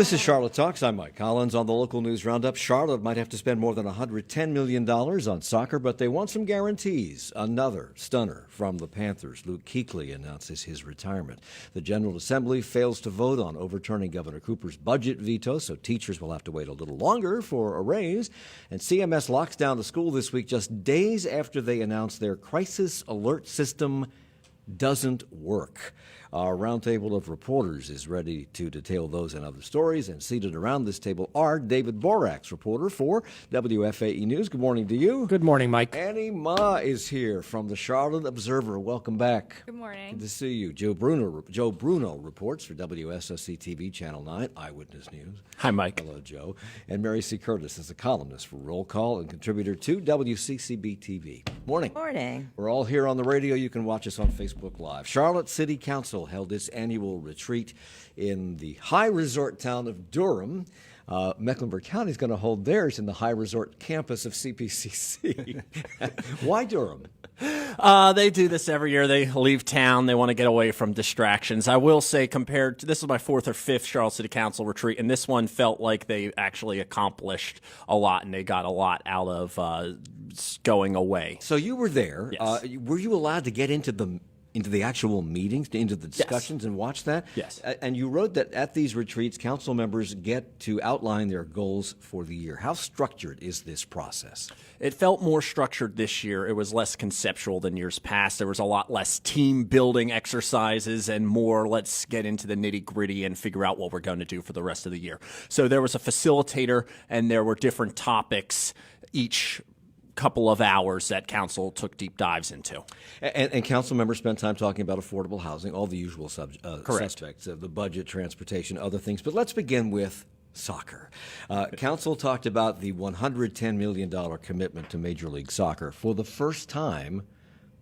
This is Charlotte Talks. I'm Mike Collins on the local news roundup. Charlotte might have to spend more than $110 million on soccer, but they want some guarantees. Another stunner from the Panthers. Luke Kuechly announces his retirement. The General Assembly fails to vote on overturning Governor Cooper's budget veto, so teachers will have to wait a little longer for a raise. And CMS locks down the school this week just days after they announce their crisis alert system doesn't work. Our roundtable of reporters is ready to detail those and other stories, and seated around this table are David Borax, reporter for WFAE News. Good morning to you. Good morning, Mike. Annie Ma is here from the Charlotte Observer. Welcome back. Good morning. Good to see you. Joe Bruno reports for WSOC TV Channel 9 Eyewitness News. Hi, Mike. Hello, Joe. And Mary C. Curtis is a columnist for Roll Call and contributor to WCCB TV. Morning. Morning. We're all here on the radio. You can watch us on Facebook Live. Charlotte City Council held its annual retreat in the high resort town of Durham. Mecklenburg County is going to hold theirs in the high resort campus of CPCC. Why Durham? They do this every year. They leave town. They want to get away from distractions. I will say, compared to this is my fourth or fifth Charlotte City Council retreat, and this one felt like they actually accomplished a lot, and they got a lot out of going away. So you were there. Yes. Were you allowed to get into the actual meetings, into the discussions, Yes. and watch that? Yes. And you wrote that at these retreats, council members get to outline their goals for the year. How structured is this process? It felt more structured this year. It was less conceptual than years past. There was a lot less team-building exercises and more let's get into the nitty-gritty and figure out what we're going to do for the rest of the year. So there was a facilitator, and there were different topics each couple of hours that council took deep dives into. And council members spent time talking about affordable housing, all the usual suspects, the budget, transportation, other things. But let's begin with soccer. Council talked about the $110 million commitment to Major League Soccer for the first time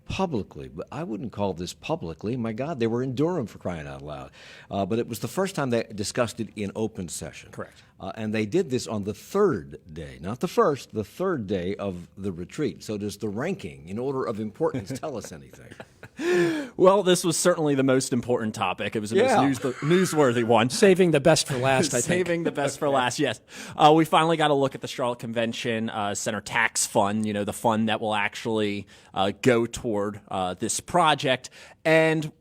publicly. But I wouldn't call this publicly. My God, they were in Durham, for crying out loud. But it was the first time they discussed it in open session. Correct. And they did this on the third day, not the first, the third day of the retreat. So does the ranking, in order of importance, tell us anything? Well, this was certainly the most important topic. It was the most newsworthy one. Saving the best for last, I think. Saving the best for last, yes. We finally got a look at the Charlotte Convention Center Tax Fund, the fund that will actually go toward this project. And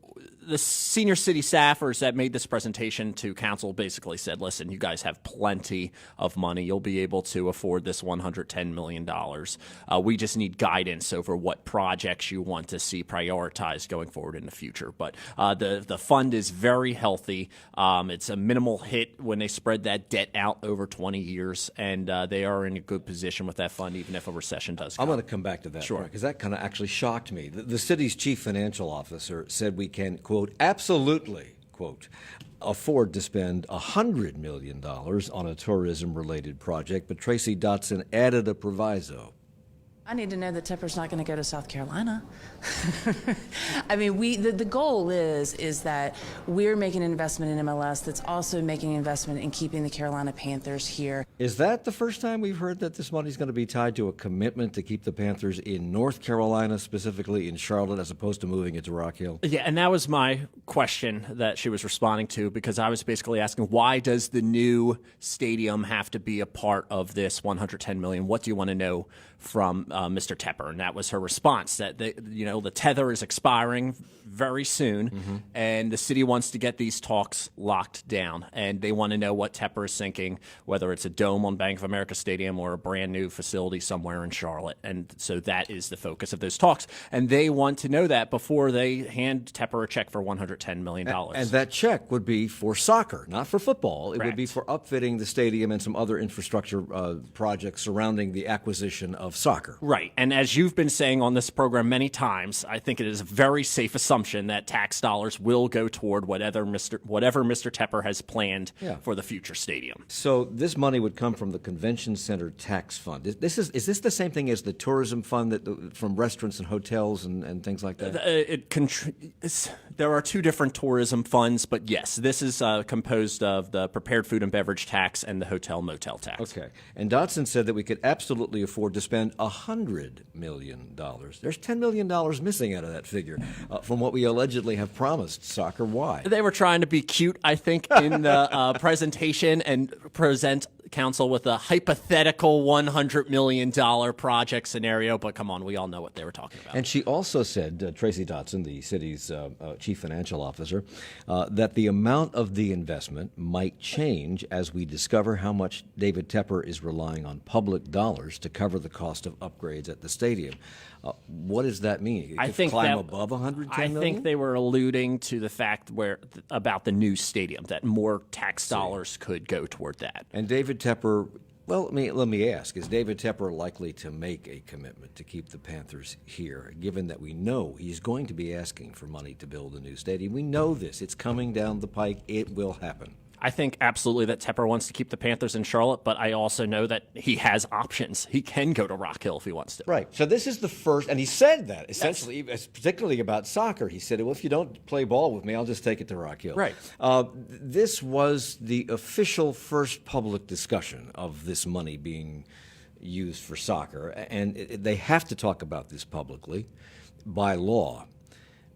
the senior city staffers that made this presentation to council basically said, listen, you guys have plenty of money. You'll be able to afford this $110 million. We just need guidance over what projects you want to see prioritized going forward in the future. But the fund is very healthy. It's a minimal hit when they spread that debt out over 20 years, and they are in a good position with that fund, even if a recession does come. I'm going to come back to that, Sure. because that kind of actually shocked me. The city's chief financial officer said we can, quote, absolutely, quote, afford to spend $100 million on a tourism-related project, but Tracy Dotson added a proviso. I need to know that Tepper's not going to go to South Carolina. I mean, the goal is that we're making an investment in MLS that's also making an investment in keeping the Carolina Panthers here. Is that the first time we've heard that this money is going to be tied to a commitment to keep the Panthers in North Carolina, specifically in Charlotte, as opposed to moving it to Rock Hill? Yeah, and that was my question that she was responding to, because I was basically asking, why does the new stadium have to be a part of this $110 million? What do you want to know from Mr. Tepper? And that was her response, that the tether is expiring very soon, and the city wants to get these talks locked down, and they want to know what Tepper is thinking, whether it's a dome on Bank of America Stadium or a brand new facility somewhere in Charlotte. And so that is the focus of those talks, and they want to know that before they hand Tepper a check for $110 million. And that check would be for soccer, not for football. It would be for upfitting the stadium and some other infrastructure projects surrounding the acquisition of soccer. Right. And as you've been saying on this program many times, I think it is a very safe assumption that tax dollars will go toward whatever Mr. Tepper has planned for the future stadium. So this money would come from the Convention Center Tax Fund. Is this the same thing as the tourism fund from restaurants and hotels and things like that? There are two different tourism funds, but yes, this is composed of the prepared food and beverage tax and the hotel motel tax. Okay. And Dotson said that we could absolutely afford to spend $100 $100 million. There's $10 million missing out of that figure from what we allegedly have promised soccer. Why? They were trying to be cute, I think, in the presentation and present council with a hypothetical $100 million project scenario. But come on, we all know what they were talking about. And she also said, Tracy Dotson, the city's chief financial officer, that the amount of the investment might change as we discover how much David Tepper is relying on public dollars to cover the cost of upgrades at the stadium. What does that mean? I think climb that, above 110 million? I think they were alluding to the fact about the new stadium, that more tax dollars could go toward that. And David Tepper, well, let me ask, is David Tepper likely to make a commitment to keep the Panthers here, given that we know he's going to be asking for money to build a new stadium? We know this. It's coming down the pike. It will happen. I think absolutely that Tepper wants to keep the Panthers in Charlotte, but I also know that he has options. He can go to Rock Hill if he wants to. Right. So this is the first, and he said that, essentially, particularly about soccer. He said, well, if you don't play ball with me, I'll just take it to Rock Hill. Right. This was the official first public discussion of this money being used for soccer, and they have to talk about this publicly by law.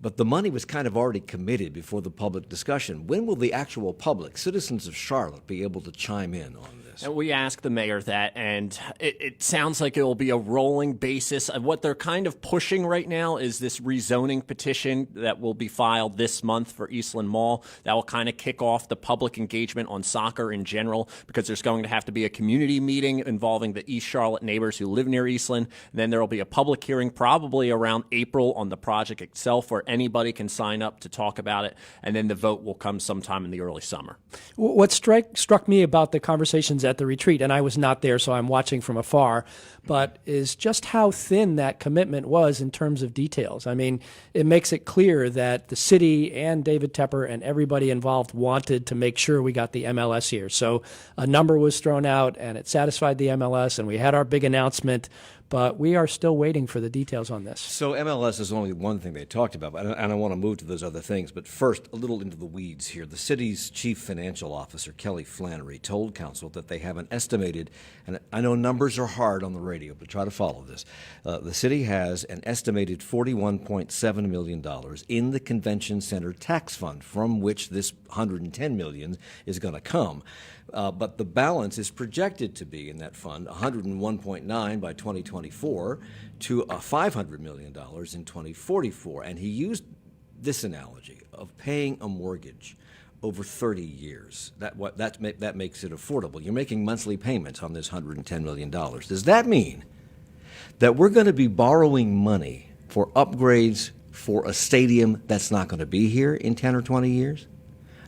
But the money was kind of already committed before the public discussion. When will the actual public, citizens of Charlotte, be able to chime in on this? And we asked the mayor that, and it sounds like it will be a rolling basis. What they're kind of pushing right now is this rezoning petition that will be filed this month for Eastland Mall. That will kind of kick off the public engagement on soccer in general, because there's going to have to be a community meeting involving the East Charlotte neighbors who live near Eastland. Then there will be a public hearing probably around April on the project itself, where anybody can sign up to talk about it, and then the vote will come sometime in the early summer. What struck me about the conversations at the retreat, and I was not there, so I'm watching from afar, but is just how thin that commitment was in terms of details. I mean, it makes it clear that the city and David Tepper and everybody involved wanted to make sure we got the MLS here. So a number was thrown out, and it satisfied the MLS, and we had our big announcement. But we are still waiting for the details on this. So MLS is only one thing they talked about, and I want to move to those other things. But first, a little into the weeds here. The city's chief financial officer, Kelly Flannery, told council that they have an estimated, and I know numbers are hard on the radio, but try to follow this. The city has an estimated $41.7 million in the convention center tax fund, from which this $110 million is going to come. But the balance is projected to be in that fund $101.9 by 2024 to $500 million in 2044. And he used this analogy of paying a mortgage over 30 years. That makes it affordable. You're making monthly payments on this $110 million. Does that mean that we're going to be borrowing money for upgrades for a stadium that's not going to be here in 10 or 20 years?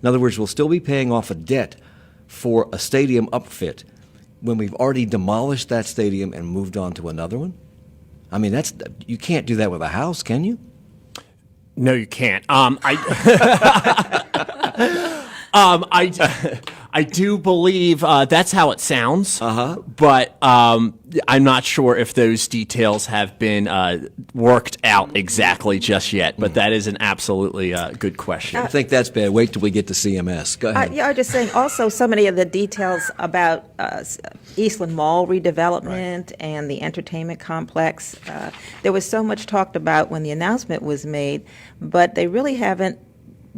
In other words, we'll still be paying off a debt for a stadium upfit when we've already demolished that stadium and moved on to another one? I mean, you can't do that with a house, can you? No, you can't. I do believe that's how it sounds, but I'm not sure if those details have been worked out exactly just yet, but that is an absolutely good question. I think that's bad. Wait till we get to CMS. Go ahead. I was just saying also so many of the details about Eastland Mall redevelopment and the entertainment complex. There was so much talked about when the announcement was made, but they really haven't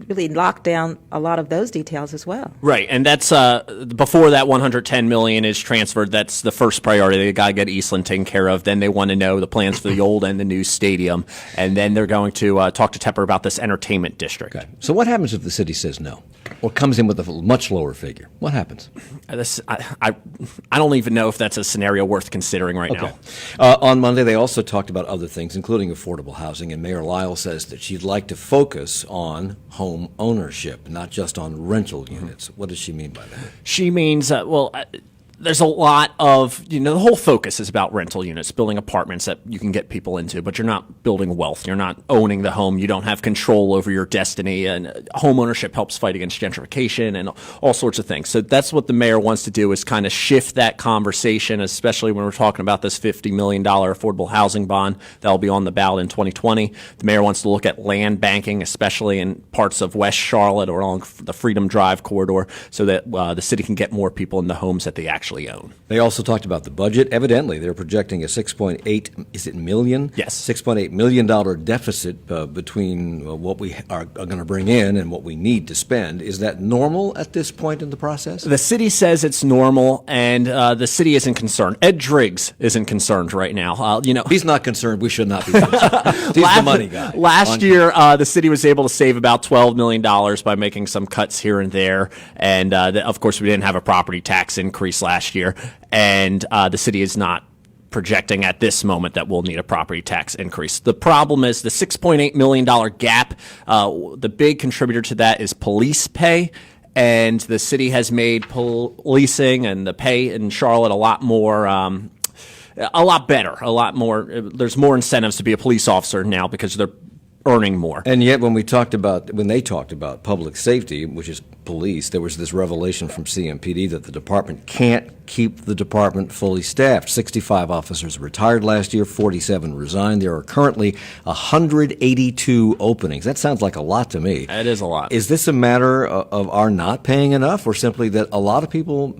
really lock down a lot of those details as well. Right, and that's before that $110 million is transferred. That's the first priority. They got to get Eastland taken care of. Then they want to know the plans for the old and the new stadium, and then they're going to talk to Tepper about this entertainment district. Okay. So what happens if the city says no, or comes in with a much lower figure? What happens? I don't even know if that's a scenario worth considering right now. On Monday, they also talked about other things, including affordable housing, and Mayor Lyle says that she'd like to focus on home ownership, not just on rental units. What does she mean by that? She means, there's a lot of, the whole focus is about rental units, building apartments that you can get people into, but you're not building wealth. You're not owning the home. You don't have control over your destiny, and home ownership helps fight against gentrification and all sorts of things. So that's what the mayor wants to do, is kind of shift that conversation, especially when we're talking about this $50 million affordable housing bond that will be on the ballot in 2020. The mayor wants to look at land banking, especially in parts of West Charlotte or along the Freedom Drive corridor, so that the city can get more people in the homes that they actually actually own. They also talked about the budget. Evidently, they're projecting a $6.8 million? Yes. $6.8 million deficit between what we are going to bring in and what we need to spend. Is that normal at this point in the process? The city says it's normal, and the city isn't concerned. Ed Driggs isn't concerned right now. He's not concerned. We should not be concerned. He's the money guy. Last year, the city was able to save about $12 million by making some cuts here and there. And, of course, we didn't have a property tax increase last year. And the city is not projecting at this moment that we'll need a property tax increase. The problem is the $6.8 million gap. The big contributor to that is police pay. And the city has made policing and the pay in Charlotte a lot better, a lot more. There's more incentives to be a police officer now because they're earning more. And yet, when they talked about public safety, which is police, there was this revelation from CMPD that the department can't keep the department fully staffed. 65 officers retired last year, 47 resigned. There are currently 182 openings. That sounds like a lot to me. That is a lot. Is this a matter of our not paying enough, or simply that a lot of people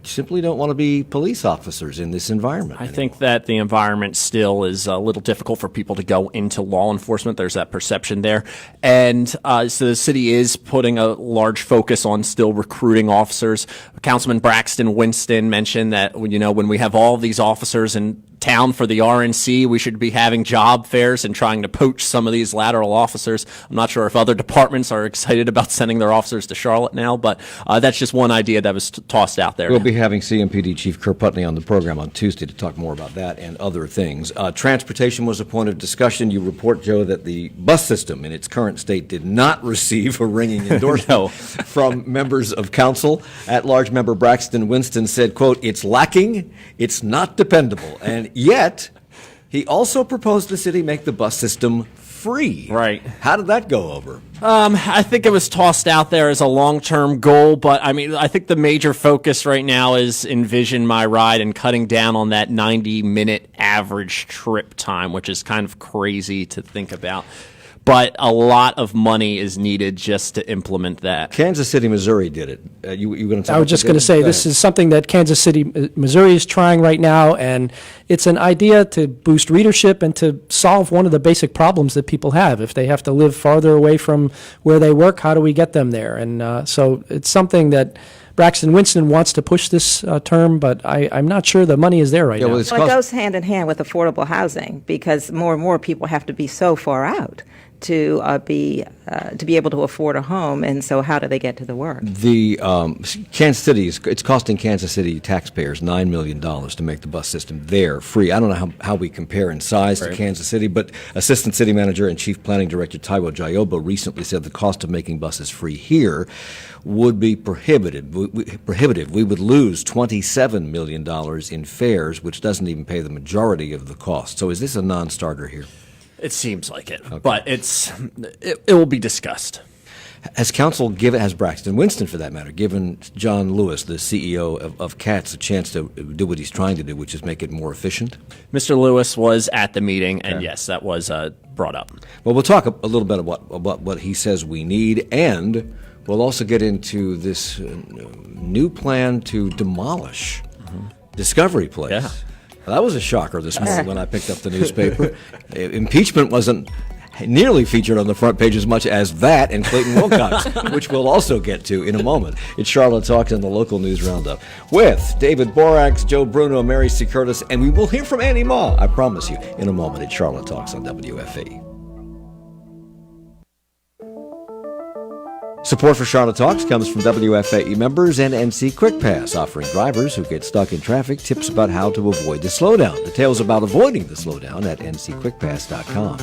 simply don't want to be police officers in this environment? I think that the environment still is a little difficult for people to go into law enforcement. There's that perception there. And so the city is putting a large focus on still recruiting officers. Councilman Braxton Winston mentioned that, when we have all of these officers in town for the RNC, we should be having job fairs and trying to poach some of these lateral officers. I'm not sure if other departments are excited about sending their officers to Charlotte now, but that's just one idea that was tossed out there. We'll be having CMPD Chief Kerr Putney on the program on Tuesday to talk more about that and other things. Transportation was a point of discussion. You report, Joe, that the bus system in its current state did not receive a ringing endorsement from members of council. At-large member Braxton Winston said, quote, "It's lacking, it's not dependable." And yet, he also proposed the city make the bus system free. Right. How did that go over? I think it was tossed out there as a long-term goal, but I think the major focus right now is Envision My Ride and cutting down on that 90-minute average trip time, which is kind of crazy to think about. But a lot of money is needed just to implement that. Kansas City, Missouri did it. You going to talk I was just going to say, this is something that Kansas City, Missouri is trying right now, and it's an idea to boost readership and to solve one of the basic problems that people have. If they have to live farther away from where they work, how do we get them there? And so it's something that Braxton Winston wants to push this term, but I'm not sure the money is there right now. Well, it goes hand in hand with affordable housing, because more and more people have to be so far out to be able to afford a home, and so how do they get to the work? The Kansas City it's costing Kansas City taxpayers $9 million to make the bus system there free. I don't know how we compare in size to Kansas City, but Assistant City Manager and Chief Planning Director Taiwo Jayobo recently said the cost of making buses free here would be prohibitive. We would lose $27 million in fares, which doesn't even pay the majority of the cost. So is this a non-starter here? It seems like it, but it will be discussed. Has council has Braxton Winston, for that matter, given John Lewis, the CEO of CATS, a chance to do what he's trying to do, which is make it more efficient? Mr. Lewis was at the meeting, and yes, that was brought up. Well, we'll talk a little bit about what he says we need, and we'll also get into this new plan to demolish Discovery Place. Yeah. That was a shocker this morning when I picked up the newspaper. Impeachment wasn't nearly featured on the front page as much as that and Clayton Wilcox, which we'll also get to in a moment. It's Charlotte Talks and the Local News Roundup with David Borax, Joe Bruno, Mary C. Curtis, and we will hear from Annie Ma, I promise you, in a moment. It's Charlotte Talks on WFAE. Support for Charlotte Talks comes from WFAE members and NC Quick Pass, offering drivers who get stuck in traffic tips about how to avoid the slowdown. Details about avoiding the slowdown at ncquickpass.com.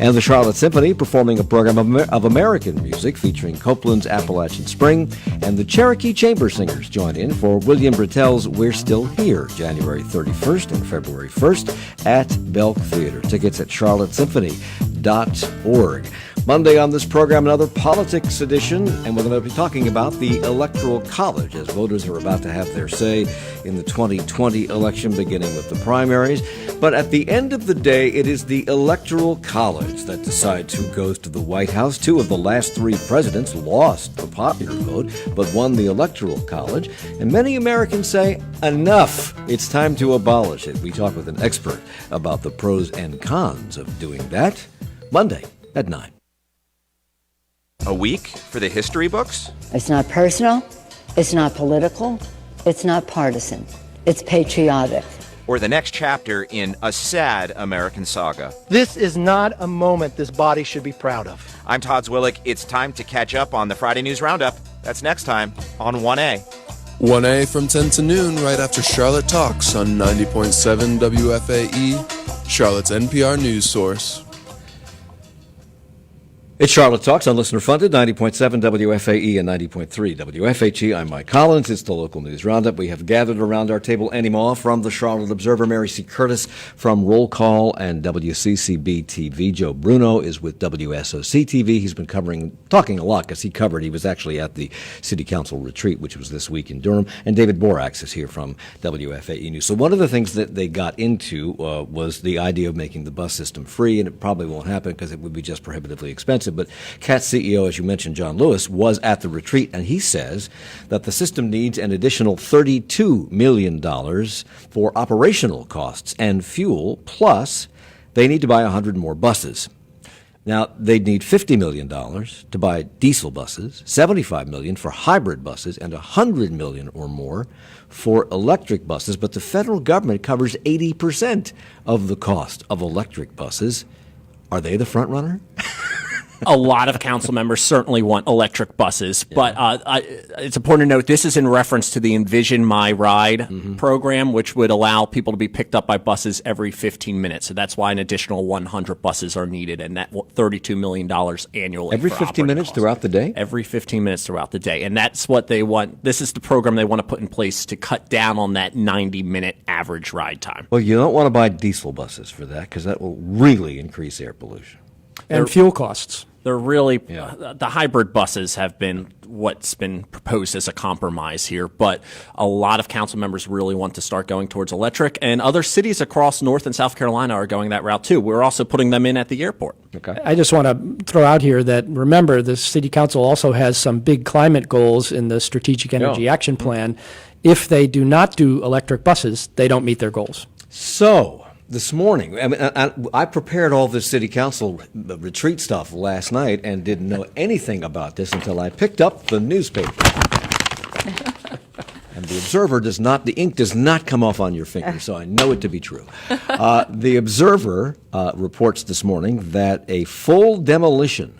And the Charlotte Symphony performing a program of American music featuring Copeland's Appalachian Spring, and the Cherokee Chamber Singers join in for William Brittell's We're Still Here, January 31st and February 1st at Belk Theater. Tickets at charlottesymphony.org. Monday on this program, another politics edition, and we're going to be talking about the Electoral College as voters are about to have their say in the 2020 election, beginning with the primaries. But at the end of the day, it is the Electoral College that decides who goes to the White House. Two of the last three presidents lost the popular vote, but won the Electoral College. And many Americans say, enough, it's time to abolish it. We talk with an expert about the pros and cons of doing that. Monday at 9. A week for the history books? It's not personal, it's not political, it's not partisan, it's patriotic. Or the next chapter in a sad American saga? This is not a moment this body should be proud of. I'm Todd Zwillick. It's time to catch up on the Friday News Roundup. That's next time on 1A. 1A from 10 to noon right after Charlotte Talks on 90.7 WFAE, Charlotte's NPR news source. It's Charlotte Talks on listener-funded 90.7 WFAE and 90.3 WFHE. I'm Mike Collins. It's the local news roundup. We have gathered around our table anymore from the Charlotte Observer, Mary C. Curtis from Roll Call and WCCB TV. Joe Bruno is with WSOC TV. He's been talking a lot because he was actually at the City Council retreat, which was this week in Durham. And David Borax is here from WFAE News. So one of the things that they got into was the idea of making the bus system free, and it probably won't happen because it would be just prohibitively expensive. But CAT's CEO, as you mentioned, John Lewis, was at the retreat, and he says that the system needs an additional $32 million for operational costs and fuel, plus they need to buy 100 more buses. Now, they'd need $50 million to buy diesel buses, $75 million for hybrid buses, and $100 million or more for electric buses, but the federal government covers 80% of the cost of electric buses. Are they the front runner? A lot of council members certainly want electric buses, but it's important to note this is in reference to the Envision My Ride program, which would allow people to be picked up by buses every 15 minutes. So that's why an additional 100 buses are needed, and that $32 million annually. Every 15 minutes throughout the day? Every 15 minutes throughout the day. And that's what they want. This is the program they want to put in place to cut down on that 90-minute average ride time. Well, you don't want to buy diesel buses for that because that will really increase air pollution. And fuel costs. They're really, the hybrid buses have been what's been proposed as a compromise here, but a lot of council members really want to start going towards electric, and other cities across North and South Carolina are going that route too. We're also putting them in at the airport. Okay. I just want to throw out here that, remember, the City Council also has some big climate goals in the Strategic Energy Action Plan. If they do not do electric buses, they don't meet their goals. So, this morning, I prepared all this city council retreat stuff last night and didn't know anything about this until I picked up the newspaper. And the Observer the ink does not come off on your finger, so I know it to be true. The Observer reports this morning that a full demolition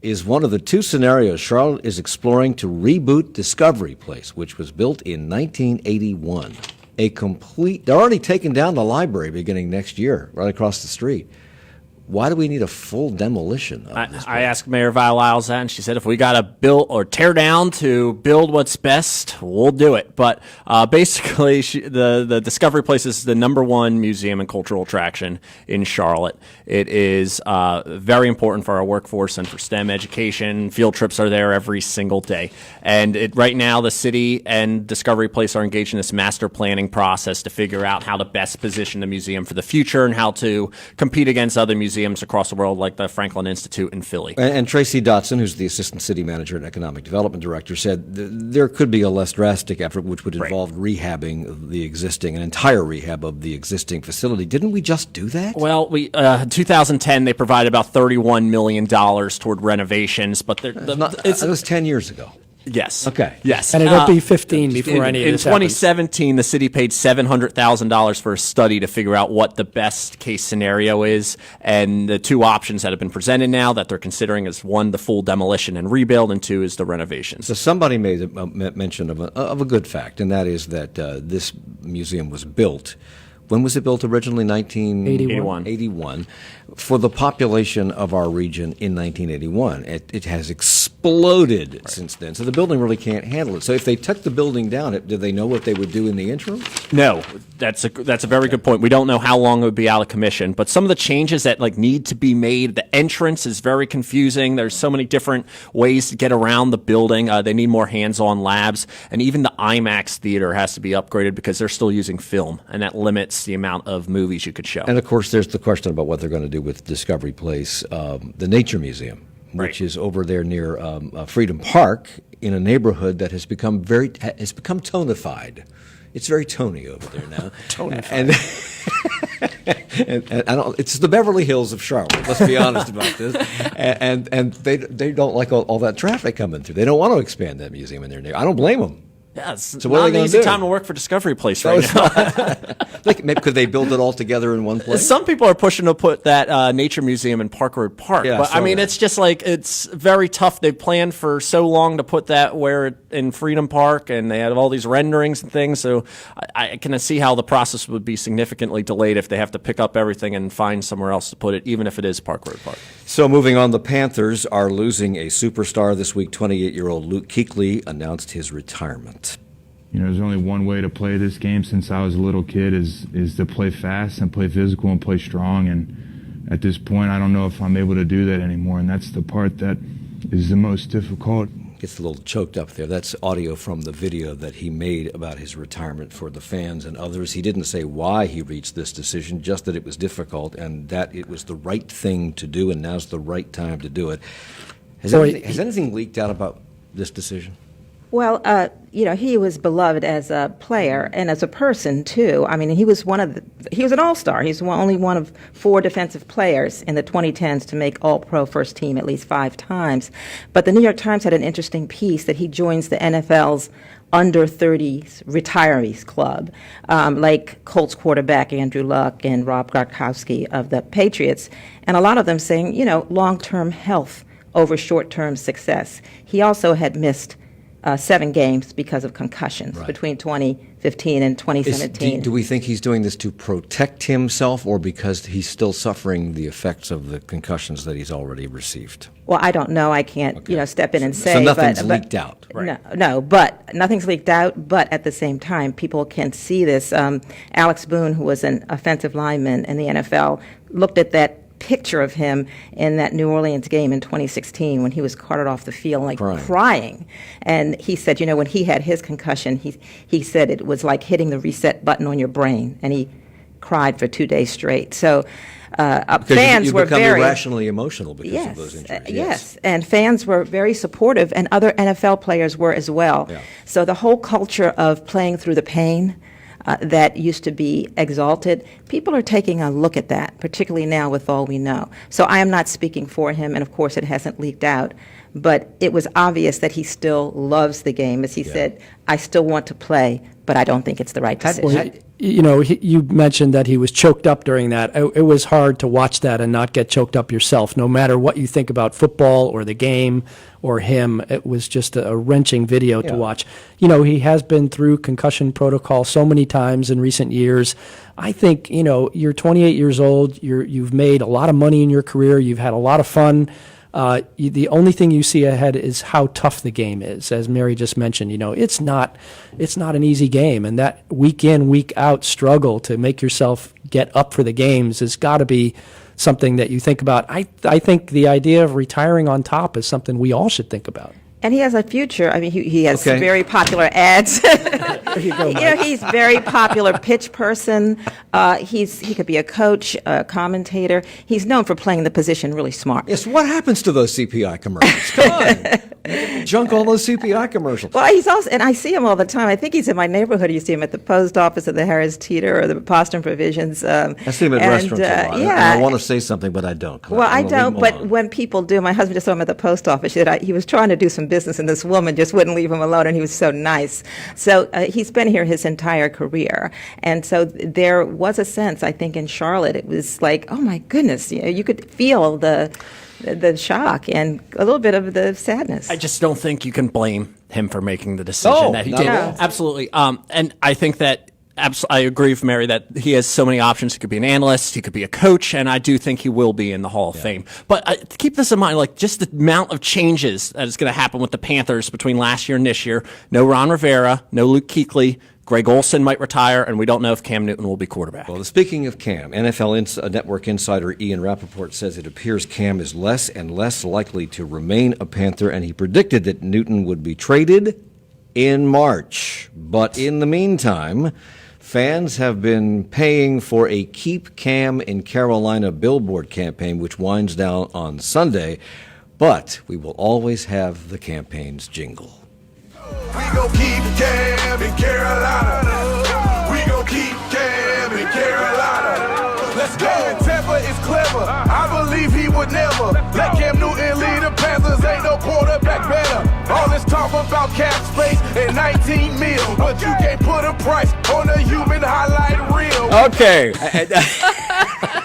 is one of the two scenarios Charlotte is exploring to reboot Discovery Place, which was built in 1981. They're already taking down the library beginning next year, right across the street. Why do we need a full demolition of this place? I asked Mayor Vile-Isles that, and she said if we got to build or tear down to build what's best, we'll do it. But basically, the Discovery Place is the #1 museum and cultural attraction in Charlotte. It is very important for our workforce and for STEM education. Field trips are there every single day. And right now, the city and Discovery Place are engaged in this master planning process to figure out how to best position the museum for the future and how to compete against other museums across the world, like the Franklin Institute in Philly. And Tracy Dotson, who's the Assistant City Manager and Economic Development Director, said there could be a less drastic effort, which would involve rehabbing the existing, an entire rehab of the existing facility. Didn't we just do that? Well, in 2010, they provided about $31 million toward renovations, but it was 10 years ago. Yes. Okay. Yes. And it'll be 15 before any of this happens. In 2017, the city paid $700,000 for a study to figure out what the best case scenario is. And the two options that have been presented now that they're considering is, one, the full demolition and rebuild, and two is the renovations. So somebody made a mention of a good fact, and that is that this museum was built. When was it built originally? 1981. For the population of our region in 1981. It has exploded exploded since then. So the building really can't handle it. So if they took the building down, do they know what they would do in the interim? No, that's a very good point. We don't know how long it would be out of commission, but some of the changes that need to be made, the entrance is very confusing. There's so many different ways to get around the building. They need more hands-on labs, and even the IMAX theater has to be upgraded because they're still using film, and that limits the amount of movies you could show. And of course, there's the question about what they're going to do with Discovery Place, the Nature Museum, which is over there near Freedom Park in a neighborhood that has become tonified. It's very Tony over there now. Tonified. And I don't. It's the Beverly Hills of Charlotte. Let's be honest about this. And they don't like all that traffic coming through. They don't want to expand that museum in their neighborhood. I don't blame them. Yeah, it's so what not are they an going to easy do? Time to work for Discovery Place right now. Maybe could they build it all together in one place? Some people are pushing to put that Nature Museum in Park Road Park. Yeah, but I mean, it's just it's very tough. They planned for so long to put that in Freedom Park, and they had all these renderings and things. So I can see how the process would be significantly delayed if they have to pick up everything and find somewhere else to put it, even if it is Park Road Park. So moving on, the Panthers are losing a superstar this week. 28-year-old Luke Kuechly announced his retirement. There's only one way to play this game since I was a little kid is to play fast and play physical and play strong. And at this point, I don't know if I'm able to do that anymore. And that's the part that is the most difficult. Gets a little choked up there. That's audio from the video that he made about his retirement for the fans and others. He didn't say why he reached this decision, just that it was difficult and that it was the right thing to do, and now's the right time to do it. Has anything leaked out about this decision? Well, he was beloved as a player and as a person too. I mean, he was an all-star. He's only one of 4 defensive players in the 2010s to make All-Pro first team at least 5 times. But the New York Times had an interesting piece that he joins the NFL's under 30s retirees club, like Colts quarterback Andrew Luck and Rob Gronkowski of the Patriots, and a lot of them saying, long-term health over short-term success. He also had missed 7 games because of concussions between 2015 and 2017. Do we think he's doing this to protect himself or because he's still suffering the effects of the concussions that he's already received? Well, I don't know. I can't, step in and say. So nothing's leaked out. Right. No, but nothing's leaked out. But at the same time, people can see this. Alex Boone, who was an offensive lineman in the NFL, looked at that picture of him in that New Orleans game in 2016 when he was carted off the field crying. And he said, when he had his concussion, he said it was like hitting the reset button on your brain, and he cried for 2 days straight. So fans were become very irrationally emotional because of those injuries. Yes, and fans were very supportive, and other NFL players were as well. Yeah. So the whole culture of playing through the pain that used to be exalted, people are taking a look at that, particularly now with all we know. So I am not speaking for him, and of course it hasn't leaked out, but it was obvious that he still loves the game. As he said, I still want to play, but I don't think it's the right decision. You mentioned that he was choked up during that. It was hard to watch that and not get choked up yourself, no matter what you think about football or the game or him. It was just a wrenching video to watch. He has been through concussion protocol so many times in recent years. I think, you're 28 years old. You've made a lot of money in your career. You've had a lot of fun. The only thing you see ahead is how tough the game is. As Mary just mentioned, it's not an easy game, and that week in, week out struggle to make yourself get up for the games has got to be something that you think about. I think the idea of retiring on top is something we all should think about. And he has a future. I mean, he has very popular ads. There you go, Mike. He's a very popular pitch person. He could be a coach, a commentator. He's known for playing the position really smart. Yes, what happens to those CPI commercials? Come on. Junk all those CPI commercials. Well, he's also, and I see him all the time. I think he's in my neighborhood. You see him at the post office of the Harris Teeter or the Boston Provisions. I see him at restaurants a lot. Yeah. And I want to say something, but I don't. Well, I don't, but when people do, my husband just saw him at the post office. He was trying to do some business, and this woman just wouldn't leave him alone, and he was so nice. So he's been here his entire career. And so there was a sense, I think, in Charlotte, it was like, oh my goodness, you could feel the shock and a little bit of the sadness. I just don't think you can blame him for making the decision that he did. At all. Absolutely. And I think that I agree with Mary that he has so many options. He could be an analyst, he could be a coach, and I do think he will be in the Hall of Fame. But keep this in mind, like just the amount of changes that is going to happen with the Panthers between last year and this year. No Ron Rivera, no Luke Kuechly. Greg Olsen might retire, and we don't know if Cam Newton will be quarterback. Well, speaking of Cam, NFL Network insider Ian Rappaport says it appears Cam is less and less likely to remain a Panther, and he predicted that Newton would be traded in March. But in the meantime, fans have been paying for a Keep Cam in Carolina billboard campaign, which winds down on Sunday. But we will always have the campaign's jingle. We gon' keep Cam in Carolina. We gon' keep Cam in Carolina. Let's go. Tampa is clever. I believe he would never let Cam Newton lead the Panthers. Ain't no quarterback better. All this talk about cap space and 19 mil, but you can't put a price on a human highlight reel. Okay.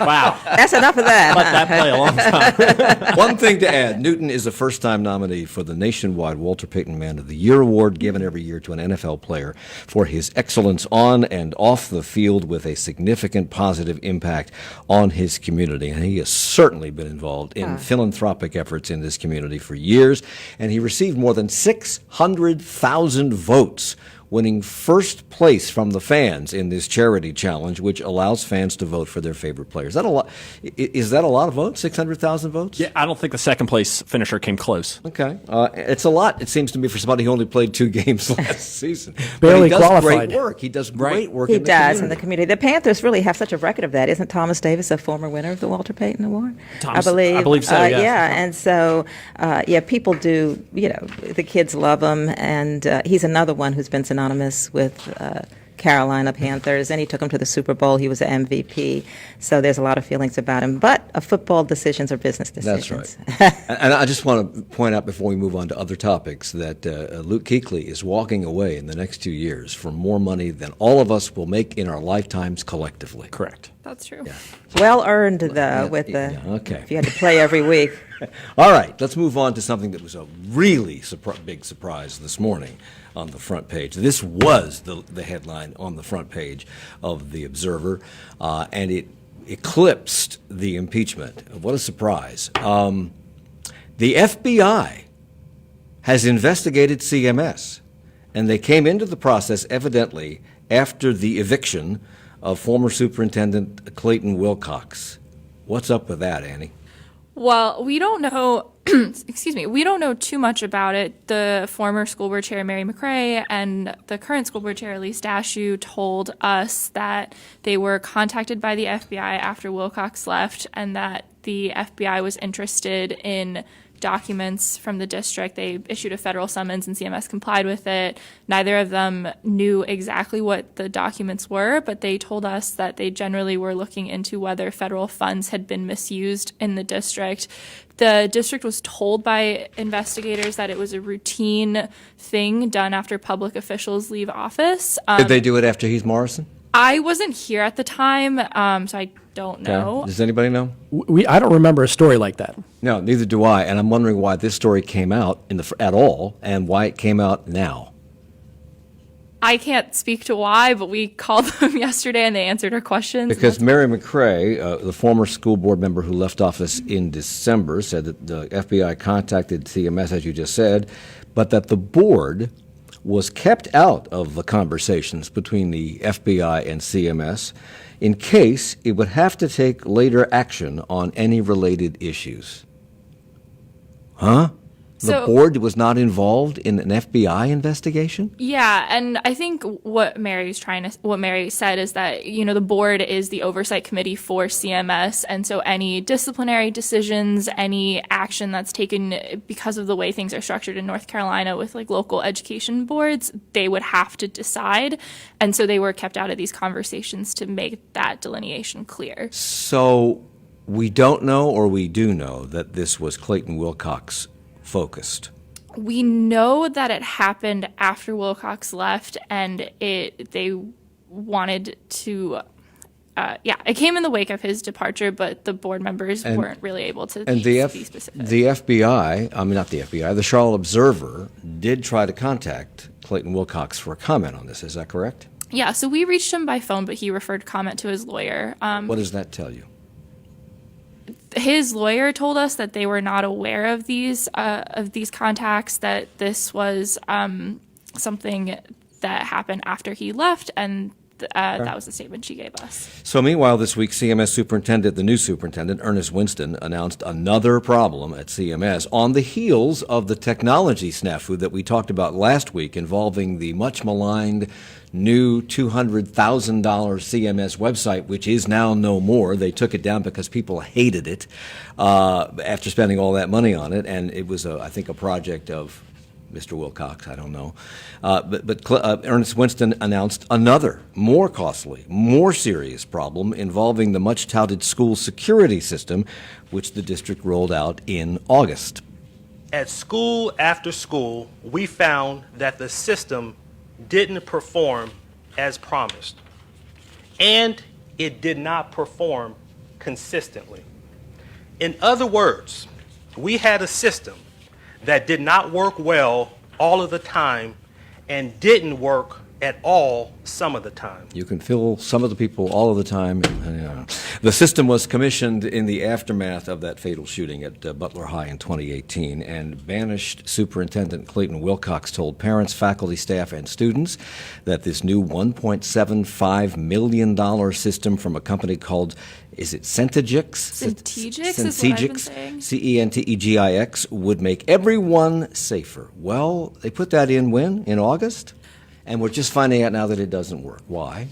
Wow. That's enough of that. Let that play a long time. One thing to add, Newton is a first-time nominee for the nationwide Walter Payton Man of the Year award given every year to an NFL player for his excellence on and off the field with a significant positive impact on his community. And he has certainly been involved in philanthropic efforts in this community for years, and he received more than 600,000 votes, winning first place from the fans in this charity challenge, which allows fans to vote for their favorite players. Is that a lot of votes? 600,000 votes? Yeah, I don't think the second place finisher came close. Okay. It's a lot, it seems to me, for somebody who only played 2 games last season. Barely but he does qualified. great work. He does great work He in the does community. in the community. The Panthers really have such a record of that. Isn't Thomas Davis a former winner of the Walter Payton Award? Thomas, I believe so, yes. Yeah, and so, people do, the kids love him, and he's another one who's been synonymous with Carolina Panthers, and he took them to the Super Bowl. He was an MVP, so there's a lot of feelings about him. But football decisions are business decisions. That's right. And I just want to point out before we move on to other topics that Luke Kuechly is walking away in the next 2 years for more money than all of us will make in our lifetimes collectively. Correct. That's true. Yeah. Well earned, though, with the okay. if you had to play every week. All right, let's move on to something that was a really big surprise this morning on the front page. This was the headline on the front page of The Observer, and it eclipsed the impeachment. What a surprise. The FBI has investigated CMS, and they came into the process evidently after the eviction of former Superintendent Clayton Wilcox. What's up with that, Annie? Well, we don't know, we don't know too much about it. The former school board chair, Mary McRae, and the current school board chair, Elise Dashew, told us that they were contacted by the FBI after Wilcox left and that the FBI was interested in documents from the district. They issued a federal summons and CMS complied with it. Neither of them knew exactly what the documents were, but they told us that they generally were looking into whether federal funds had been misused in the district. The district was told by investigators that it was a routine thing done after public officials leave office. Did they do it after Heath Morrison? I wasn't here at the time, so I don't know. Does anybody know? I don't remember a story like that. No, neither do I, and I'm wondering why this story came out at all and why it came out now. I can't speak to why, but we called them yesterday and they answered our questions. Because Mary McRae, the former school board member who left office in December, said that the FBI contacted CMS, as you just said, but that the board was kept out of the conversations between the FBI and CMS in case it would have to take later action on any related issues. Huh? The board was not involved in an FBI investigation? Yeah, and I think what Mary said is that, the board is the oversight committee for CMS, and so any disciplinary decisions, any action that's taken because of the way things are structured in North Carolina with local education boards, they would have to decide, and so they were kept out of these conversations to make that delineation clear. So we don't know, or we do know, that this was Clayton Wilcox focused? We know that it happened after Wilcox left, and they wanted to. It came in the wake of his departure, but the board members weren't really able to be specific. The FBI, the Charlotte Observer, did try to contact Clayton Wilcox for a comment on this. Is that correct? Yeah, so we reached him by phone, but he referred comment to his lawyer. What does that tell you? His lawyer told us that they were not aware of these contacts, that this was something that happened after he left, and that was the statement she gave us. So meanwhile, this week, CMS superintendent, the new superintendent, Ernest Winston, announced another problem at CMS on the heels of the technology snafu that we talked about last week involving the much maligned new $200,000 CMS website, which is now no more. They took it down because people hated it after spending all that money on it, and it was, I think, a project of Mr. Wilcox, I don't know. But Ernest Winston announced another, more costly, more serious problem involving the much-touted school security system, which the district rolled out in August. At school after school, we found that the system didn't perform as promised, and it did not perform consistently. In other words, we had a system that did not work well all of the time and didn't work at all some of the time. You can fill some of the people all of the time. The system was commissioned in the aftermath of that fatal shooting at Butler High in 2018, and banished Superintendent Clayton Wilcox told parents, faculty, staff, and students that this new $1.75 million system from a company called, is it Centegix? Centegix is what I've been saying. Centegix would make everyone safer. Well, they put that in when? In August? And we're just finding out now that it doesn't work. Why?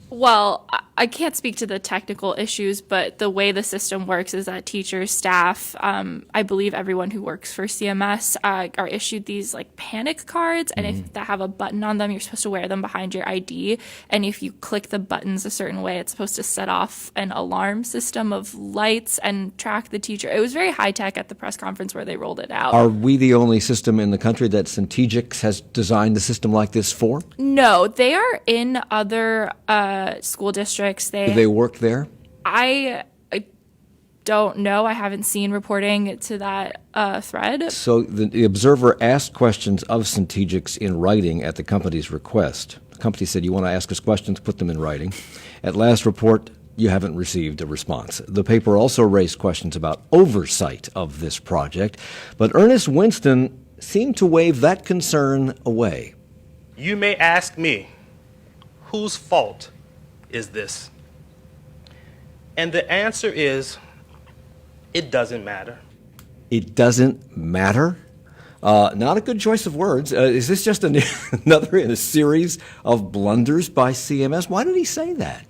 Well, I can't speak to the technical issues, but the way the system works is that teachers, staff, I believe everyone who works for CMS are issued these like panic cards, and if that have a button on them, you're supposed to wear them behind your ID. And if you click the buttons a certain way, it's supposed to set off an alarm system of lights and track the teacher. It was very high tech at the press conference where they rolled it out. Are we the only system in the country that Centegix has designed a system like this for? No, they are in other school districts. Do they work there? I don't know. I haven't seen reporting to that thread. So the Observer asked questions of Centegix in writing at the company's request. The company said, you want to ask us questions, put them in writing. At last report, you haven't received a response. The paper also raised questions about oversight of this project, but Ernest Winston seemed to wave that concern away. You may ask me, whose fault is this? And the answer is, it doesn't matter. It doesn't matter? Not a good choice of words. Is this just another in a series of blunders by CMS? Why did he say that?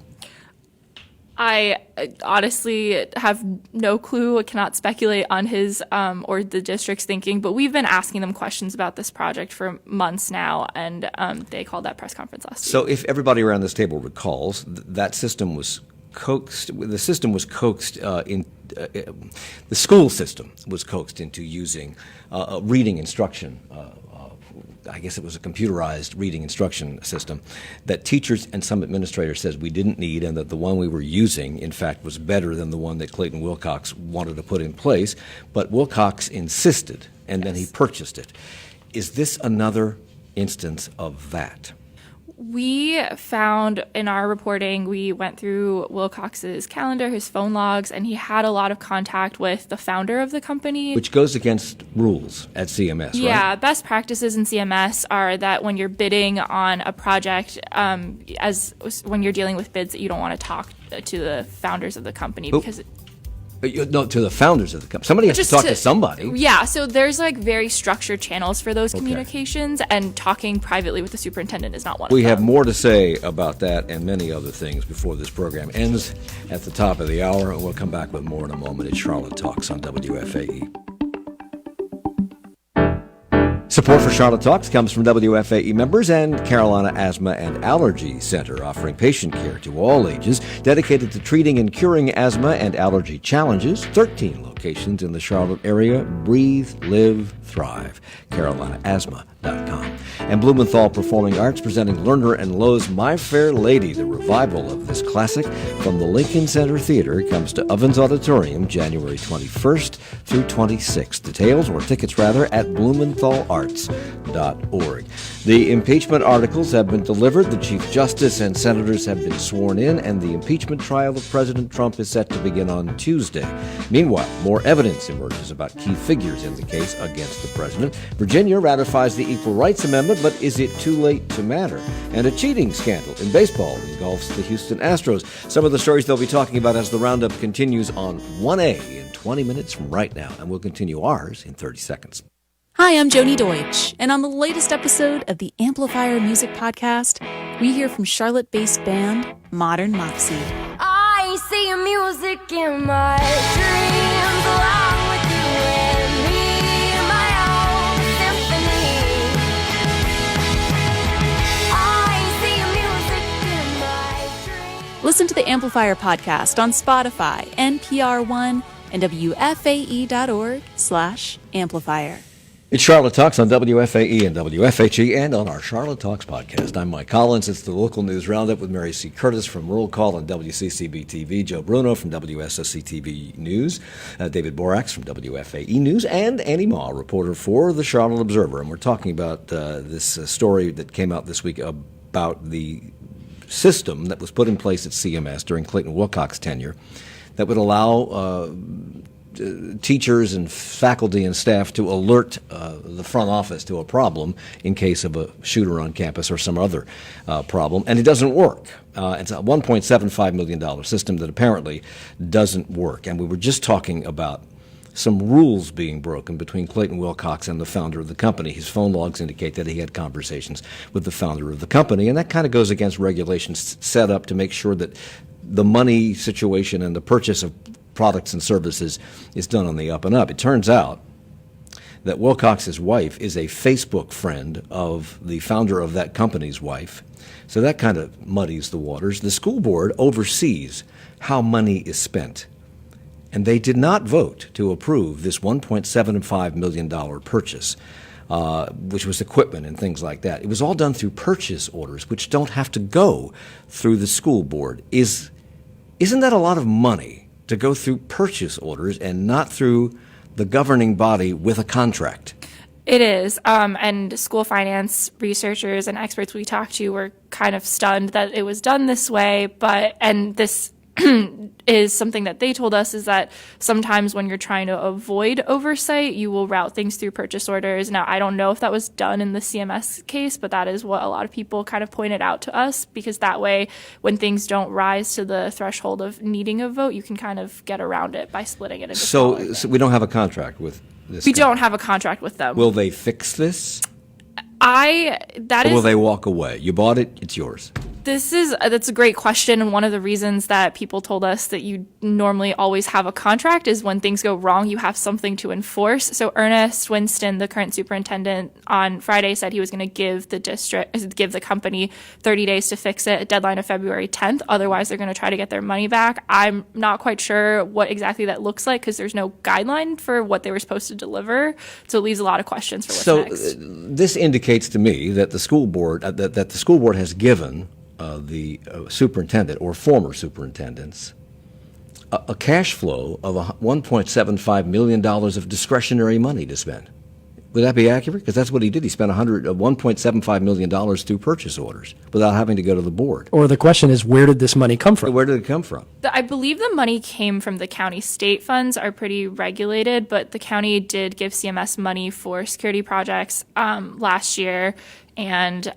I honestly have no clue. I cannot speculate on his or the district's thinking, but we've been asking them questions about this project for months now, and they called that press conference last week. So if everybody around this table recalls, that system was coaxed, the school system was coaxed into using reading instruction. I guess it was a computerized reading instruction system that teachers and some administrators says we didn't need, and that the one we were using, in fact, was better than the one that Clayton Wilcox wanted to put in place. But Wilcox insisted, and then he purchased it. Is this another instance of that? We found in our reporting, we went through Wilcox's calendar, his phone logs, and he had a lot of contact with the founder of the company. Which goes against rules at CMS, right? Yeah, best practices in CMS are that when you're bidding on a project, as when you're dealing with bids, that you don't want to talk to the founders of the company because No, to the founders of the company. Somebody has to talk to somebody. Yeah, so there's like very structured channels for those communications, and talking privately with the superintendent is not one of them. We have more to say about that and many other things before this program ends at the top of the hour, and we'll come back with more in a moment. It's Charlotte Talks on WFAE. Support for Charlotte Talks comes from WFAE members and Carolina Asthma and Allergy Center, offering patient care to all ages, dedicated to treating and curing asthma and allergy challenges. 13 locations in the Charlotte area. Breathe, live, thrive. CarolinaAsthma.com. And Blumenthal Performing Arts presenting Lerner and Lowe's My Fair Lady. The revival of this classic from the Lincoln Center Theater comes to Ovens Auditorium January 21st through 26th. Details, or tickets rather, at Blumenthal Arts.com. charlottechapter.org. The impeachment articles have been delivered, the Chief Justice and senators have been sworn in, and the impeachment trial of President Trump is set to begin on Tuesday. Meanwhile, more evidence emerges about key figures in the case against the president. Virginia ratifies the Equal Rights Amendment, but is it too late to matter? And a cheating scandal in baseball engulfs the Houston Astros. Some of the stories they'll be talking about as the Roundup continues on 1A in 20 minutes from right now, and we'll continue ours in 30 seconds. Hi, I'm Joni Deutsch, and on the latest episode of the Amplifier Music Podcast, we hear from Charlotte-based band Modern Moxie. I see music in my dreams, along with you and me, my own symphony. I see music in my dreams. Listen to the Amplifier Podcast on Spotify, NPR One, and WFAE.org/amplifier. It's Charlotte Talks on WFAE and WFHE and on our Charlotte Talks podcast. I'm Mike Collins. It's the local news roundup with Mary C. Curtis from Roll Call and WCCB-TV, Joe Bruno from WSOC-TV News, David Borax from WFAE News, and Annie Ma, reporter for the Charlotte Observer. And we're talking about this story that came out this week about the system that was put in place at CMS during Clayton Wilcox's tenure that would allow teachers and faculty and staff to alert the front office to a problem in case of a shooter on campus or some other problem, and it doesn't work. It's a $1.75 million system that apparently doesn't work, and we were just talking about some rules being broken between Clayton Wilcox and the founder of the company. His phone logs indicate that he had conversations with the founder of the company, and that kind of goes against regulations set up to make sure that the money situation and the purchase of products and services is done on the up and up. It turns out that Wilcox's wife is a Facebook friend of the founder of that company's wife, so that kind of muddies the waters. The school board oversees how money is spent, and they did not vote to approve this $1.75 million purchase, which was equipment and things like that. It was all done through purchase orders, which don't have to go through the school board. Isn't that a lot of money to go through purchase orders and not through the governing body with a contract? It is. And school finance researchers and experts we talked to were kind of stunned that it was done this way. And this is something that they told us, is that sometimes when you're trying to avoid oversight, you will route things through purchase orders. Now, I don't know if that was done in the CMS case, but that is what a lot of people kind of pointed out to us, because that way, when things don't rise to the threshold of needing a vote, you can kind of get around it by splitting it into smaller things. So we don't have a contract with this We company. don't have a contract with them. Will they fix this? Or will they walk away? You bought it, it's yours. That's a great question, and one of the reasons that people told us that you normally always have a contract is when things go wrong, you have something to enforce. So Ernest Winston, the current superintendent, on Friday said he was going to give the company 30 days to fix it, a deadline of February 10th. Otherwise, they're going to try to get their money back. I'm not quite sure what exactly that looks like because there's no guideline for what they were supposed to deliver. So it leaves a lot of questions for what's next. This indicates to me that the school board has given the superintendent or former superintendents a cash flow of $1.75 million of discretionary money to spend. Would that be accurate? Because that's what he did. He spent $1.75 million through purchase orders without having to go to the board. Or the question is, where did this money come from? Where did it come from? I believe the money came from the county. State funds are pretty regulated, but the county did give CMS money for security projects last year. And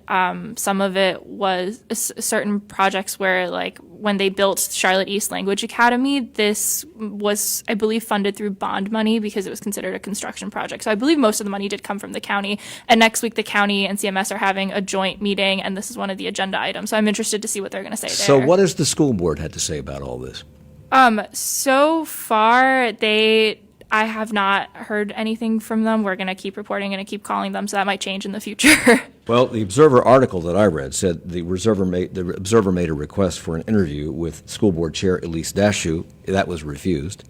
some of it was certain projects where, like, when they built Charlotte East Language Academy, this was, I believe, funded through bond money because it was considered a construction project. So I believe most of the money did come from the county. And next week, the county and CMS are having a joint meeting, and this is one of the agenda items. So I'm interested to see what they're going to say there. So what has the school board had to say about all this? So far, I have not heard anything from them. We're going to keep reporting and keep calling them, so that might change in the future. Well, the Observer article that I read said the Observer made a request for an interview with School Board Chair Elise Dashew. That was refused.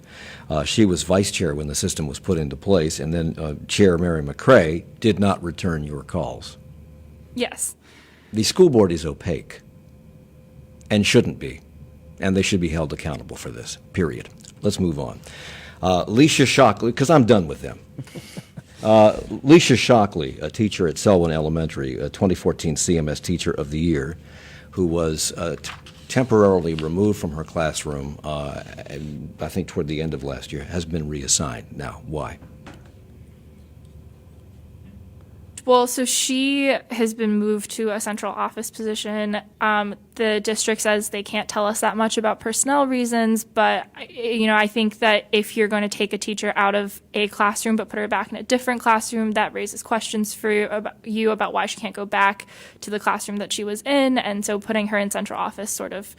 She was vice chair when the system was put into place, and then Chair Mary McCrae did not return your calls. Yes. The school board is opaque and shouldn't be, and they should be held accountable for this, period. Let's move on. Leisha Shockley, because I'm done with them. Leisha Shockley, a teacher at Selwyn Elementary, a 2014 CMS Teacher of the Year, who was temporarily removed from her classroom, and I think toward the end of last year, has been reassigned. Now, why? Well, so she has been moved to a central office position. The district says they can't tell us that much about personnel reasons, but I think that if you're going to take a teacher out of a classroom but put her back in a different classroom, that raises questions for you about why she can't go back to the classroom that she was in, and so putting her in central office sort of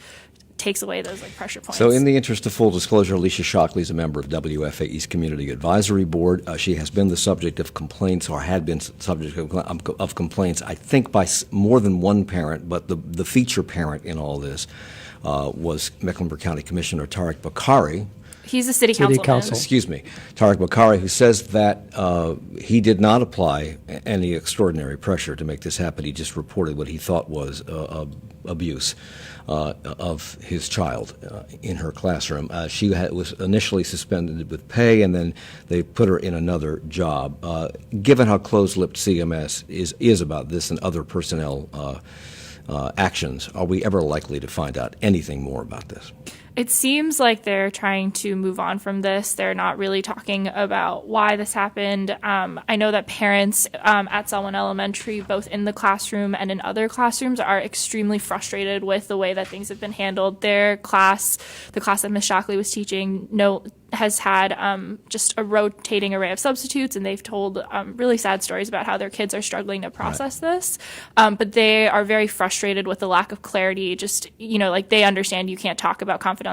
takes away those pressure points. So in the interest of full disclosure, Alicia Shockley is a member of WFAE's Community Advisory Board. She has been the subject of complaints, or had been subject of complaints, I think, by more than one parent, but the feature parent in all this was Mecklenburg County Commissioner Tariq Bakari. He's a city councilman. Excuse me. Tariq Bakari, who says that he did not apply any extraordinary pressure to make this happen. He just reported what he thought was abuse of his child in her classroom. She was initially suspended with pay, and then they put her in another job. Given how close-lipped CMS is about this and other personnel actions, are we ever likely to find out anything more about this? It seems like they're trying to move on from this. They're not really talking about why this happened. I know that parents at Selwyn Elementary, both in the classroom and in other classrooms, are extremely frustrated with the way that things have been handled. Their class, the class that Ms. Shockley was teaching, has had just a rotating array of substitutes, and they've told really sad stories about how their kids are struggling to process this. But they are very frustrated with the lack of clarity. Just, they understand you can't talk about confidential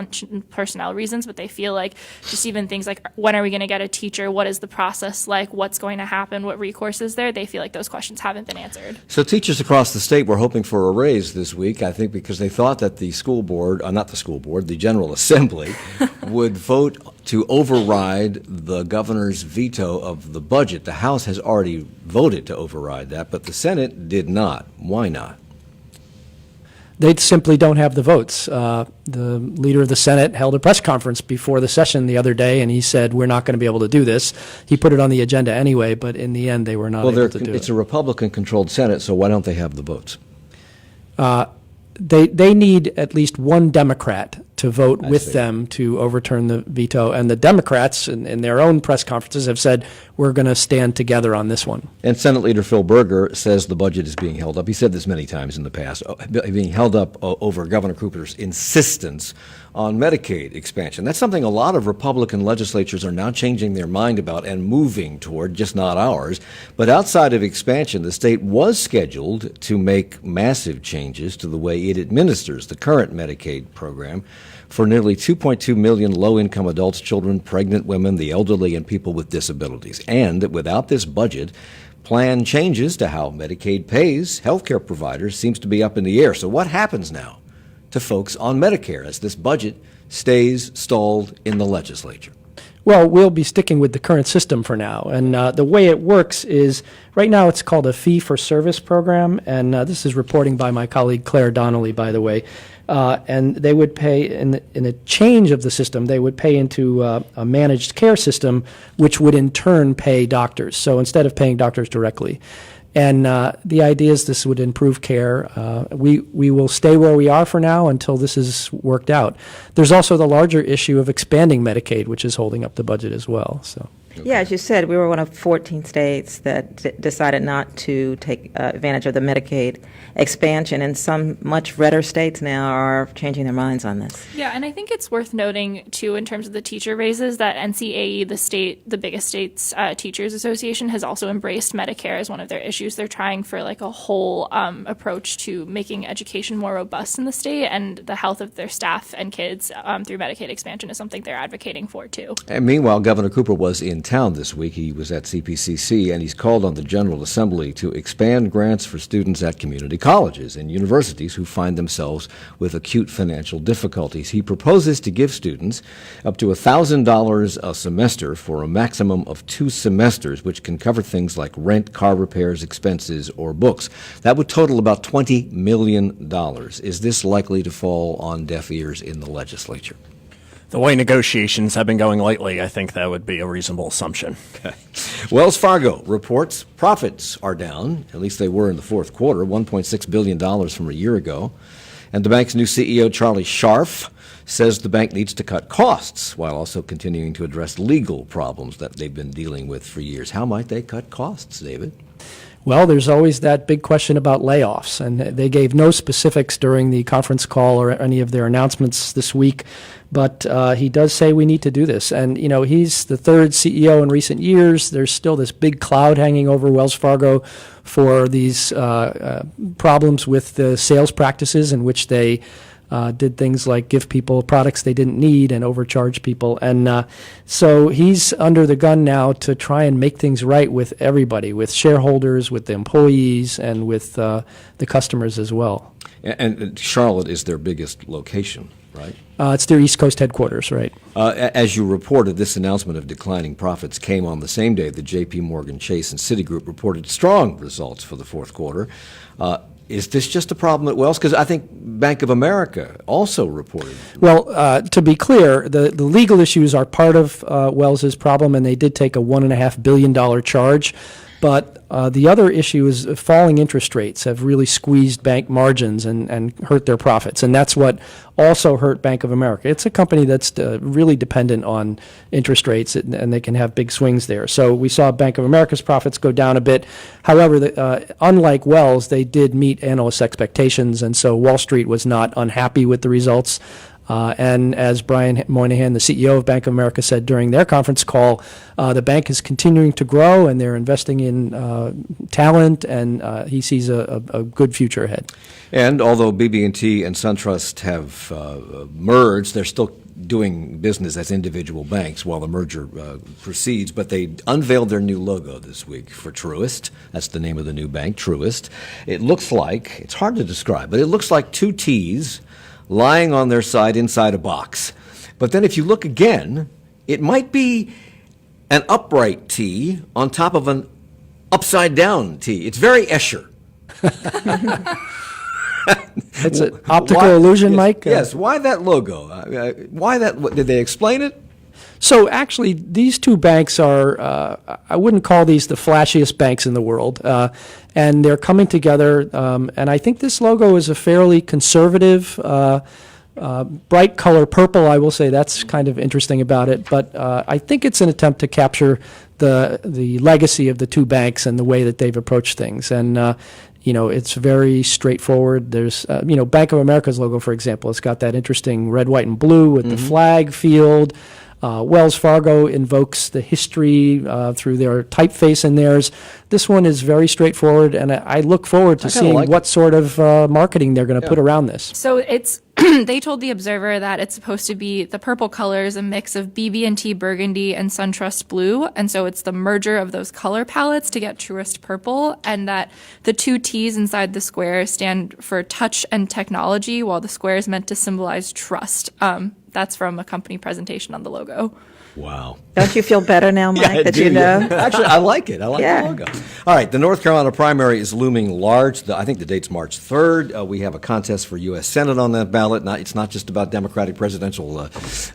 personnel reasons, but they feel like just even things like, when are we going to get a teacher? What is the process like? What's going to happen? What recourse is there? They feel like those questions haven't been answered. So teachers across the state were hoping for a raise this week, I think, because they thought that the school board, not the school board, the General Assembly, would vote to override the governor's veto of the budget. The House has already voted to override that, but the Senate did not. Why not? They simply don't have the votes. The leader of the Senate held a press conference before the session the other day, and he said, we're not going to be able to do this. He put it on the agenda anyway, but in the end, they were not able to do it. It's a Republican-controlled Senate, so why don't they have the votes? They need at least one Democrat to vote with them to overturn the veto, and the Democrats in their own press conferences have said, we're going to stand together on this one. And Senate Leader Phil Berger says the budget is being held up. He said this many times in the past, being held up over Governor Cooper's insistence on Medicaid expansion. That's something a lot of Republican legislatures are now changing their mind about and moving toward, just not ours. But outside of expansion, the state was scheduled to make massive changes to the way it administers the current Medicaid program for nearly 2.2 million low-income adults, children, pregnant women, the elderly, and people with disabilities. And without this budget, plan changes to how Medicaid pays healthcare providers seems to be up in the air. So what happens now to folks on Medicare as this budget stays stalled in the legislature? Well, we'll be sticking with the current system for now. And the way it works is, right now it's called a fee-for-service program, and this is reporting by my colleague Claire Donnelly, by the way. And they would pay, in a change of the system, they would pay into a managed care system, which would in turn pay doctors. So instead of paying doctors directly. And the idea is this would improve care. We will stay where we are for now until this is worked out. There's also the larger issue of expanding Medicaid, which is holding up the budget as well. So. Yeah, as you said, we were one of 14 states that decided not to take advantage of the Medicaid expansion, and some much redder states now are changing their minds on this. Yeah, and I think it's worth noting, too, in terms of the teacher raises, that NCAE, the biggest state's teachers association, has also embraced Medicare as one of their issues. They're trying for a whole approach to making education more robust in the state, and the health of their staff and kids through Medicaid expansion is something they're advocating for, too. And meanwhile, Governor Cooper was in town this week. He was at CPCC, and he's called on the General Assembly to expand grants for students at community colleges and universities who find themselves with acute financial difficulties. He proposes to give students up to $1,000 a semester for a maximum of 2 semesters, which can cover things like rent, car repairs, expenses, or books. That would total about $20 million. Is this likely to fall on deaf ears in the legislature? The way negotiations have been going lately, I think that would be a reasonable assumption. Okay. Wells Fargo reports profits are down, at least they were in the fourth quarter, $1.6 billion from a year ago. And the bank's new CEO, Charlie Scharf, says the bank needs to cut costs while also continuing to address legal problems that they've been dealing with for years. How might they cut costs, David? Well, there's always that big question about layoffs, and they gave no specifics during the conference call or any of their announcements this week, but he does say we need to do this. And, you know, he's the third CEO in recent years. There's still this big cloud hanging over Wells Fargo for these problems with the sales practices in which they did things like give people products they didn't need and overcharge people. And so he's under the gun now to try and make things right with everybody, with shareholders, with the employees, and with the customers as well. And Charlotte is their biggest location, right? It's their East Coast headquarters, right? As you reported, this announcement of declining profits came on the same day that J.P. Morgan Chase and Citigroup reported strong results for the fourth quarter. Is this just a problem at Wells? Because I think Bank of America also reported. Well, to be clear, the legal issues are part of Wells's problem, and they did take a $1.5 billion charge. But the other issue is falling interest rates have really squeezed bank margins and hurt their profits. And that's what also hurt Bank of America. It's a company that's really dependent on interest rates, and they can have big swings there. So we saw Bank of America's profits go down a bit. However, unlike Wells, they did meet analyst expectations, and so Wall Street was not unhappy with the results. And as Brian Moynihan, the CEO of Bank of America, said during their conference call, the bank is continuing to grow, and they're investing in talent, and he sees a good future ahead. And although BB&T and SunTrust have merged, they're still doing business as individual banks while the merger proceeds. But they unveiled their new logo this week for Truist. That's the name of the new bank, Truist. It looks like, it's hard to describe, but it looks like two T's lying on their side inside a box. But then if you look again, it might be an upright T on top of an upside-down T. It's very Escher. It's an optical illusion, yes, Mike? Yes. Why that logo? Why that? Did they explain it? So actually, these two banks are, I wouldn't call these the flashiest banks in the world, and they're coming together, and I think this logo is a fairly conservative, bright color purple. I will say that's kind of interesting about it, but I think it's an attempt to capture the legacy of the two banks and the way that they've approached things. And it's very straightforward. There's, Bank of America's logo, for example, it's got that interesting red, white, and blue with the flag field. Wells Fargo invokes the history through their typeface in theirs. This one is very straightforward, and I look forward to seeing what sort of marketing they're going to put around this. So it's they told the Observer that it's supposed to be the purple color is a mix of BB&T burgundy and SunTrust blue, and so it's the merger of those color palettes to get Truist purple, and that the two T's inside the square stand for touch and technology, while the square is meant to symbolize trust. That's from a company presentation on the logo. Wow. Don't you feel better now, Mike, that you know? Actually, I like it. I like the logo. All right, the North Carolina primary is looming large. I think the date's March 3rd. We have a contest for U.S. Senate on that ballot. It's not just about Democratic presidential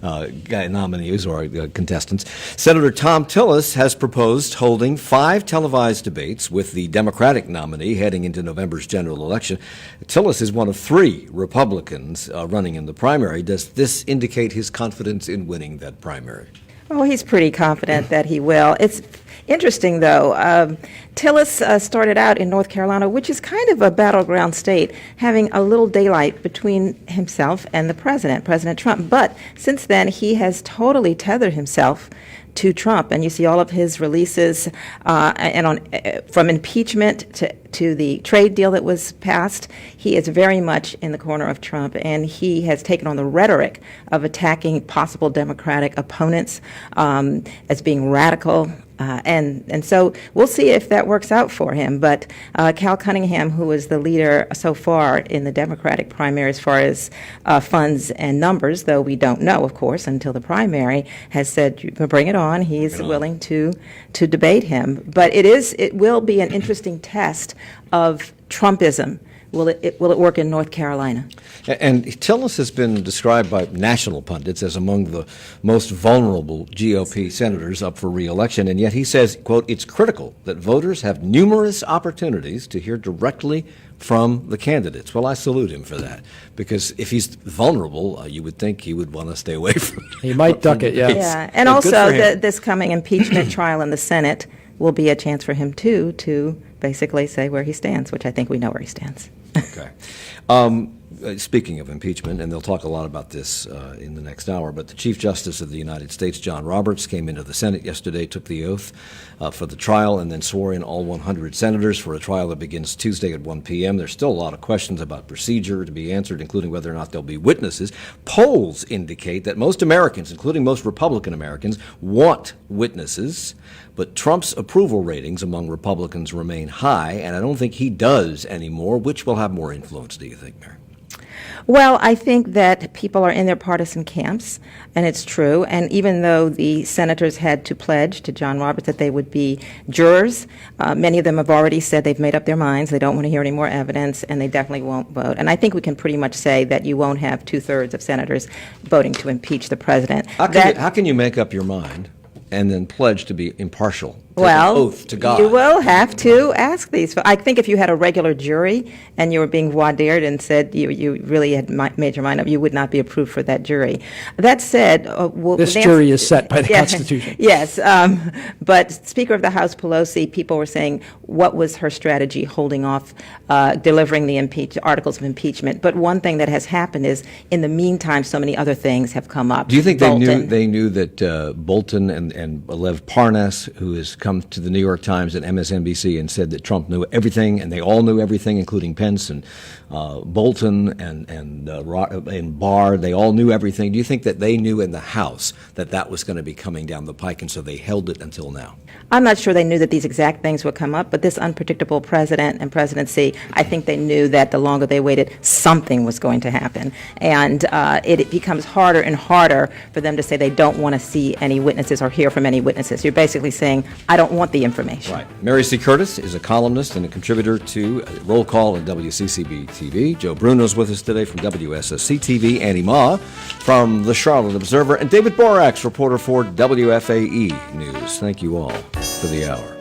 nominees or contestants. Senator Tom Tillis has proposed holding 5 televised debates with the Democratic nominee heading into November's general election. Tillis is one of 3 Republicans running in the primary. Does this indicate his confidence in winning that primary? Oh, he's pretty confident that he will. It's interesting, though. Tillis started out in North Carolina, which is kind of a battleground state, having a little daylight between himself and the president, President Trump. But since then, he has totally tethered himself to Trump, and you see all of his releases from impeachment to the trade deal that was passed. He is very much in the corner of Trump, and he has taken on the rhetoric of attacking possible Democratic opponents as being radical. And so we'll see if that works out for him. But Cal Cunningham, who is the leader so far in the Democratic primary as far as funds and numbers, though we don't know, of course, until the primary, has said, bring it on. He's willing to debate him. But it will be an interesting test of Trumpism will it work in North Carolina? And Tillis has been described by national pundits as among the most vulnerable GOP senators up for re-election, and yet he says, quote, it's critical that voters have numerous opportunities to hear directly from the candidates. Well, I salute him for that, because if he's vulnerable, you would think he would want to stay away from it. He might duck it, yeah. Yeah, and also this coming impeachment trial in the Senate will be a chance for him, too, to basically say where he stands, which I think we know where he stands. Okay. Speaking of impeachment, and they'll talk a lot about this in the next hour, but the Chief Justice of the United States, John Roberts, came into the Senate yesterday, took the oath for the trial, and then swore in all 100 senators for a trial that begins Tuesday at 1 p.m. There's still a lot of questions about procedure to be answered, including whether or not there'll be witnesses. Polls indicate that most Americans, including most Republican Americans, want witnesses, but Trump's approval ratings among Republicans remain high, and I don't think he does anymore. Which will have more influence, do you think, Mary? Well, I think that people are in their partisan camps, and it's true. And even though the senators had to pledge to John Roberts that they would be jurors, many of them have already said they've made up their minds. They don't want to hear any more evidence, and they definitely won't vote. And I think we can pretty much say that you won't have 2/3 of senators voting to impeach the president. How can you make up your mind and then pledge to be impartial? Take Well, an oath to God. you will have to ask these. I think if you had a regular jury and you were being voir dired and said you really had made your mind up, you would not be approved for that jury. That said, this jury is set by the Constitution. Yes, but Speaker of the House Pelosi, people were saying, what was her strategy holding off delivering the articles of impeachment? But one thing that has happened is, in the meantime, so many other things have come up. Do you think Bolton. they knew that Bolton and Lev Parnas, who has come to the New York Times and MSNBC and said that Trump knew everything, and they all knew everything, including Pence and Bolton and Barr, they all knew everything. Do you think that they knew in the House that that was going to be coming down the pike, and so they held it until now? I'm not sure they knew that these exact things would come up, but this unpredictable president and presidency, I think they knew that the longer they waited, something was going to happen. And it becomes harder and harder for them to say they don't want to see any witnesses or hear from any witnesses. You're basically saying, I don't want the information. Right. Mary C. Curtis is a columnist and a contributor to Roll Call and WCCB TV. Joe Bruno's with us today from WSSC TV. Annie Ma from the Charlotte Observer. And David Borax, reporter for WFAE News. Thank you all for the hour.